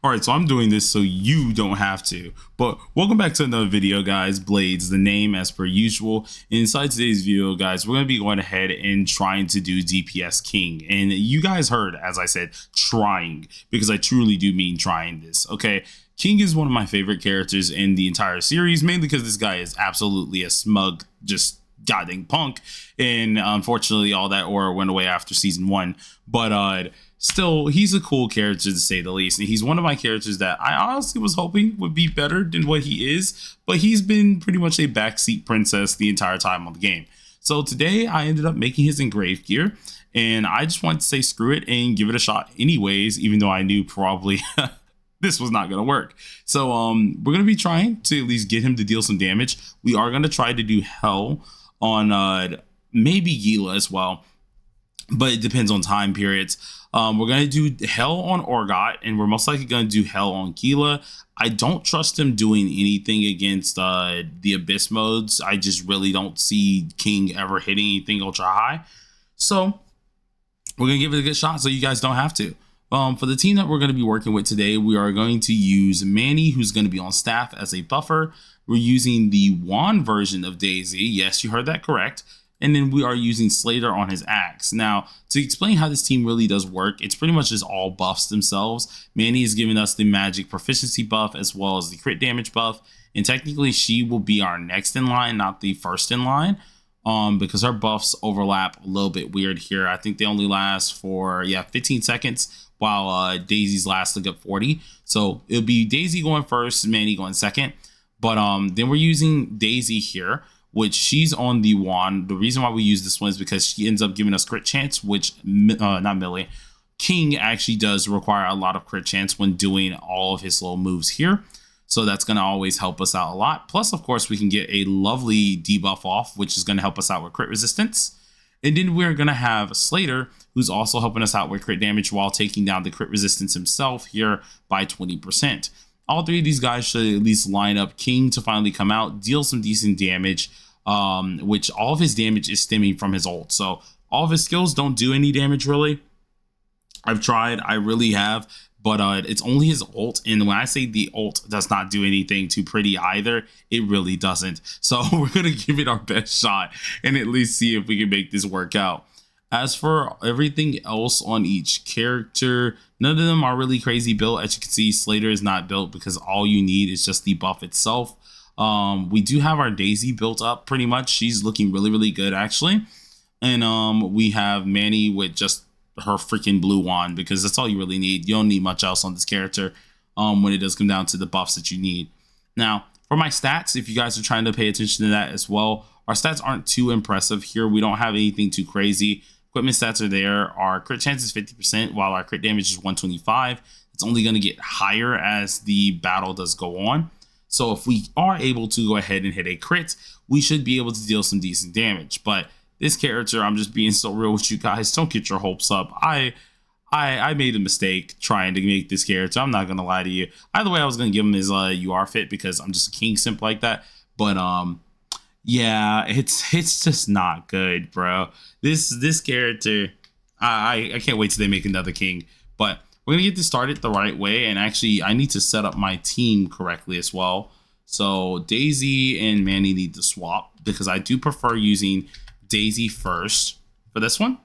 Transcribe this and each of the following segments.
All right, so I'm doing this so you don't have to. But welcome back to another video, guys. Blades, the name as per usual. Inside today's video, guys, we're going to be going ahead and trying to do DPS King. And you guys heard, as I said, trying, because I truly do mean trying this, okay? King is one of my favorite characters in the entire series, mainly because this guy is absolutely a smug, just goddamn punk. And unfortunately, all that aura went away after season 1. But still, he's a cool character to say the least, and he's one of my characters that I honestly was hoping would be better than what he is, but he's been pretty much a backseat princess the entire time on the game. So today I ended up making his engraved gear, and I just wanted to say screw it and give it a shot anyways, even though I knew probably this was not going to work. So we're going to be trying to at least get him to deal some damage. We are going to try to do hell on maybe GUILA as well, but it depends on time periods. We're going to do hell on ORGOT, and we're most likely going to do hell on GUILA. I don't trust him doing anything against the abyss modes. I just really don't see King ever hitting anything ultra high. So we're going to give it a good shot so you guys don't have to. For the team that we're going to be working with today, we are going to use Manny, who's going to be on staff as a buffer. We're using the wand version of Daisy. Yes, you heard that correct. And then we are using Slater on his axe. Now, to explain how this team really does work, it's pretty much just all buffs themselves. Manny is giving us the magic proficiency buff as well as the crit damage buff. And technically, she will be our next in line, not the first in line, because her buffs overlap a little bit weird here. I think they only last for, 15 seconds, while Daisy's last look up 40. So it'll be Daisy going first, Manny going second. But then we're using Daisy here, which she's on the wand. The reason why we use this one is because she ends up giving us crit chance, which not Millie. King actually does require a lot of crit chance when doing all of his slow moves here. So that's going to always help us out a lot. Plus, of course, we can get a lovely debuff off, which is going to help us out with crit resistance. And then we're going to have Slater, who's also helping us out with crit damage while taking down the crit resistance himself here by 20%. All three of these guys should at least line up King to finally come out, deal some decent damage, which all of his damage is stemming from his ult. So all of his skills don't do any damage really. I've tried, I really have, but it's only his ult. And when I say the ult does not do anything too pretty either, it really doesn't. So we're going to give it our best shot and at least see if we can make this work out. As for everything else on each character, none of them are really crazy built. As you can see, Slater is not built because all you need is just the buff itself. We do have our Daisy built up pretty much. She's looking really, really good actually. And we have Manny with just her freaking blue wand, because that's all you really need. You don't need much else on this character when it does come down to the buffs that you need. Now, for my stats, if you guys are trying to pay attention to that as well, our stats aren't too impressive here. We don't have anything too crazy. Equipment stats are there. Our crit chance is 50%, while our crit damage is 125. It's only going to get higher as the battle does go on. So if we are able to go ahead and hit a crit, we should be able to deal some decent damage. But this character, I'm just being so real with you guys. Don't get your hopes up. I made a mistake trying to make this character. I'm not going to lie to you. Either way, I was going to give him his UR fit because I'm just a king simp like that. But yeah, it's just not good, bro. This character, I can't wait till they make another king. But we're gonna get this started the right way, and actually I need to set up my team correctly as well. So Daisy and Manny need to swap, because I do prefer using Daisy first for this one.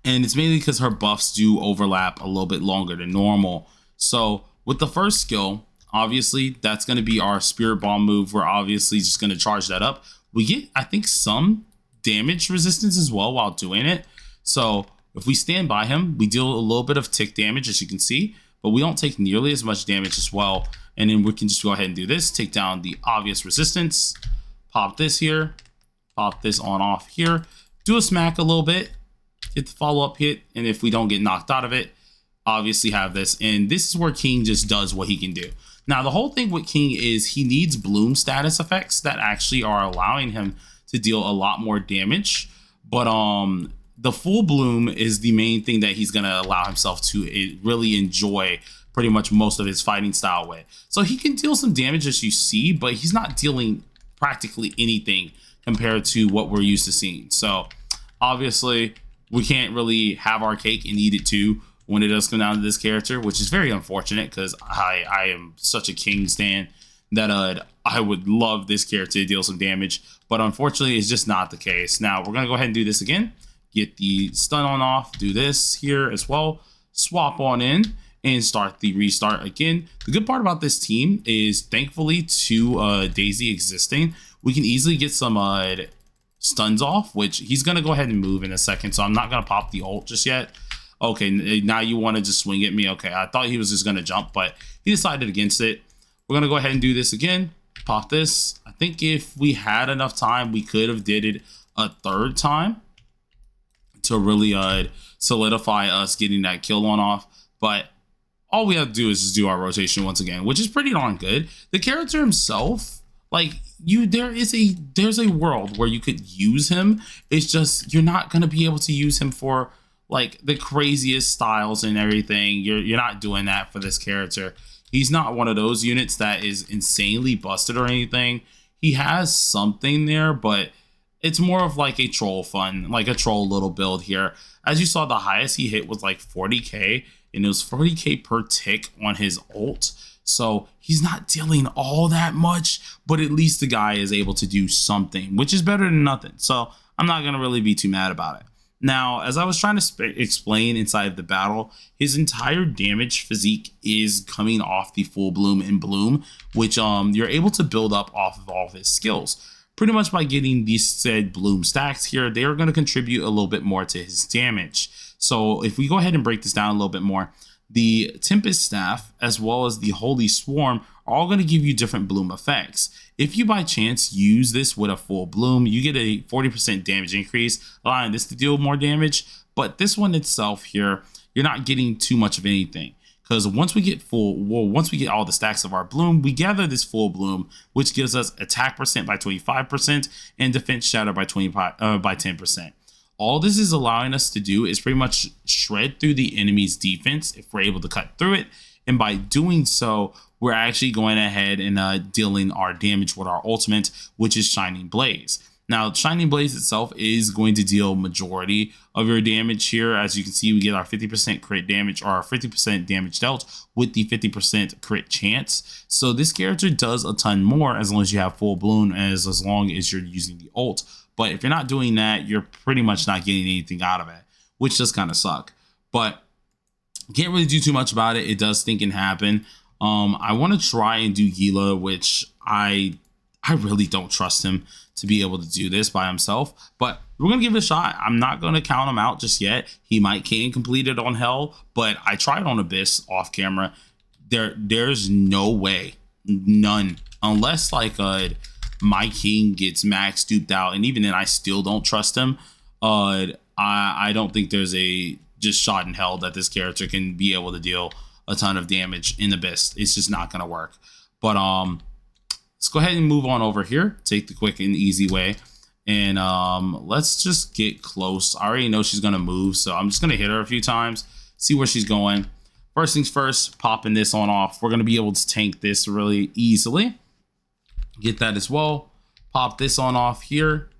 And it's mainly because her buffs do overlap a little bit longer than normal. So with the first skill, obviously, that's going to be our Spirit Bomb move. We're obviously just going to charge that up. We get, I think, some damage resistance as well while doing it. So if we stand by him, we deal a little bit of tick damage, as you can see, but we don't take nearly as much damage as well. And then we can just go ahead and do this, take down the obvious resistance, pop this here, pop this on off here, do a smack a little bit, hit the follow-up hit, and if we don't get knocked out of it, obviously have this. And this is where King just does what he can do. Now, the whole thing with King is he needs bloom status effects that actually are allowing him to deal a lot more damage. But the full bloom is the main thing that he's going to allow himself to really enjoy pretty much most of his fighting style with. So he can deal some damage, as you see, but he's not dealing practically anything compared to what we're used to seeing. So obviously we can't really have our cake and eat it too. when it does come down to this character, which is very unfortunate because I am such a King stan that I would love this character to deal some damage, but unfortunately it's just not the case. Now we're gonna go ahead and do this again, get the stun on off, do this here as well, swap on in and start the restart again. The good part about this team is, thankfully to Daisy existing, we can easily get some stuns off, which he's gonna go ahead and move in a second, so I'm not gonna pop the ult just yet. Okay, now you want to just swing at me. Okay, I thought he was just gonna jump, but he decided against it. We're gonna go ahead and do this again, pop this. I think if we had enough time, we could have did it a third time to really solidify us getting that kill on off, but all we have to do is just do our rotation once again, which is pretty darn good. The character himself, like, there's a world where you could use him. It's just you're not gonna be able to use him for like the craziest styles and everything. You're not doing that for this character. He's not one of those units that is insanely busted or anything. He has something there, but it's more of like a troll fun, like a troll little build here. As you saw, the highest he hit was like 40k, and it was 40k per tick on his ult. So he's not dealing all that much, but at least the guy is able to do something, which is better than nothing. So I'm not gonna really be too mad about it. Now, as I was trying to explain inside of the battle, his entire damage physique is coming off the full bloom and bloom, which you're able to build up off of all of his skills. Pretty much by getting these said bloom stacks here, they are going to contribute a little bit more to his damage. So if we go ahead and break this down a little bit more, the Tempest Staff as well as the Holy Swarm are all going to give you different bloom effects. If you by chance use this with a full bloom, you get a 40% damage increase, allowing this to deal more damage. But this one itself here, you're not getting too much of anything, because once we get all the stacks of our bloom, we gather this full bloom, which gives us attack percent by 25% and defense shatter by 10%. All this is allowing us to do is pretty much shred through the enemy's defense if we're able to cut through it. And by doing so, we're actually going ahead and dealing our damage with our ultimate, which is Shining Blaze. Now, Shining Blaze itself is going to deal majority of your damage here. As you can see, we get our 50% crit damage, or our 50% damage dealt with the 50% crit chance. So this character does a ton more as long as you have full bloom, as long as you're using the ult. But if you're not doing that, you're pretty much not getting anything out of it, which does kind of suck. But can't really do too much about it. It does think and happen. I want to try and do GUILA, which I really don't trust him to be able to do this by himself, but we're gonna give it a shot. I'm not gonna count him out just yet. He can complete it on Hell, but I tried on Abyss off camera. There's no way, none, unless like my King gets max duped out, and even then I still don't trust him. I don't think there's a just shot in Hell that this character can be able to deal a ton of damage in Abyss. It's just not gonna work. But let's go ahead and move on over here, take the quick and easy way, and let's just get close. I already know she's gonna move, so I'm just gonna hit her a few times, see where she's going. First things first, popping this on off. We're gonna be able to tank this really easily. Get that as well. Pop this on off here.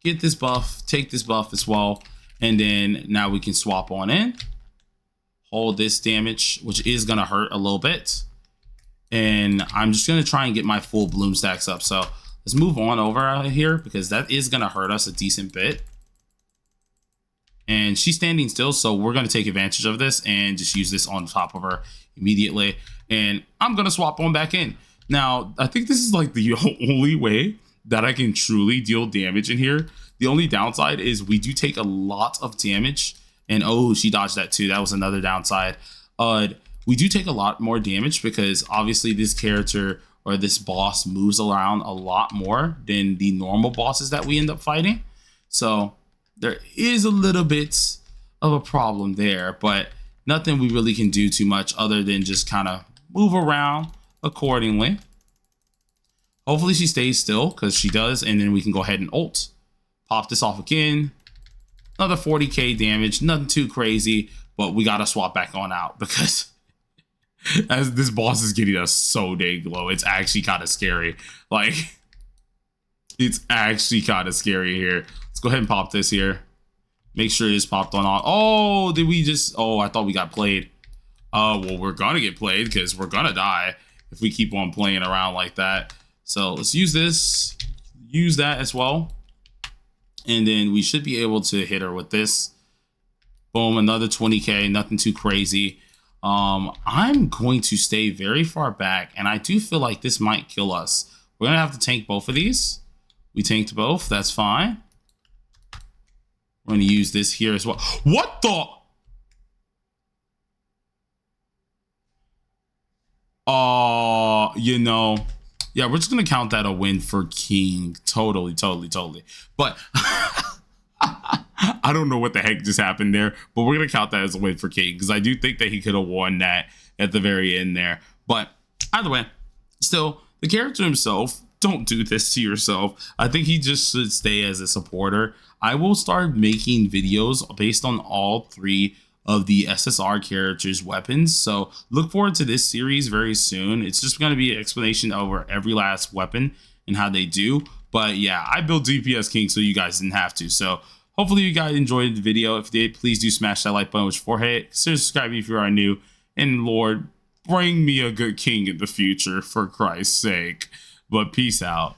Get this buff, take this buff as well, and then now we can swap on in. Hold this damage, which is gonna hurt a little bit. And I'm just gonna try and get my full bloom stacks up. So let's move on over here, because that is gonna hurt us a decent bit. And she's standing still, so we're gonna take advantage of this and just use this on top of her immediately. And I'm gonna swap on back in. Now, I think this is like the only way that I can truly deal damage in here. The only downside is we do take a lot of damage. And oh, she dodged that too. That was another downside. We do take a lot more damage because obviously this character or this boss moves around a lot more than the normal bosses that we end up fighting. So there is a little bit of a problem there, but nothing we really can do too much other than just kind of move around accordingly. Hopefully she stays still, because she does, and then we can go ahead and ult. Pop this off again. Another 40k damage, nothing too crazy, but we gotta swap back on out because as this boss is getting us so dang low, it's actually kind of scary. Like, it's actually kind of scary here. Let's go ahead and pop this here. Make sure it's popped on all. Oh, did we just? Oh, I thought we got played. Well, we're gonna get played because we're gonna die if we keep on playing around like that. So let's use this, use that as well. And then we should be able to hit her with this. Boom, another 20k, nothing too crazy. I'm going to stay very far back, and I do feel like this might kill us. We're gonna have to tank both of these. We tanked both, that's fine. We're gonna use this here as well. What the? You know, yeah, we're just gonna count that a win for King. Totally. But I don't know what the heck just happened there, but we're gonna count that as a win for King because I do think that he could have won that at the very end there. But either way, still, the character himself, don't do this to yourself. I think he just should stay as a supporter. I will start making videos based on all 3 of the SSR characters' weapons. So look forward to this series very soon. It's just going to be an explanation over every last weapon and how they do. But yeah, I built DPS King so you guys didn't have to. So hopefully you guys enjoyed the video. If you did, please do smash that like button with your forehead. Consider subscribing if you are new. And Lord, bring me a good king in the future for Christ's sake. But peace out.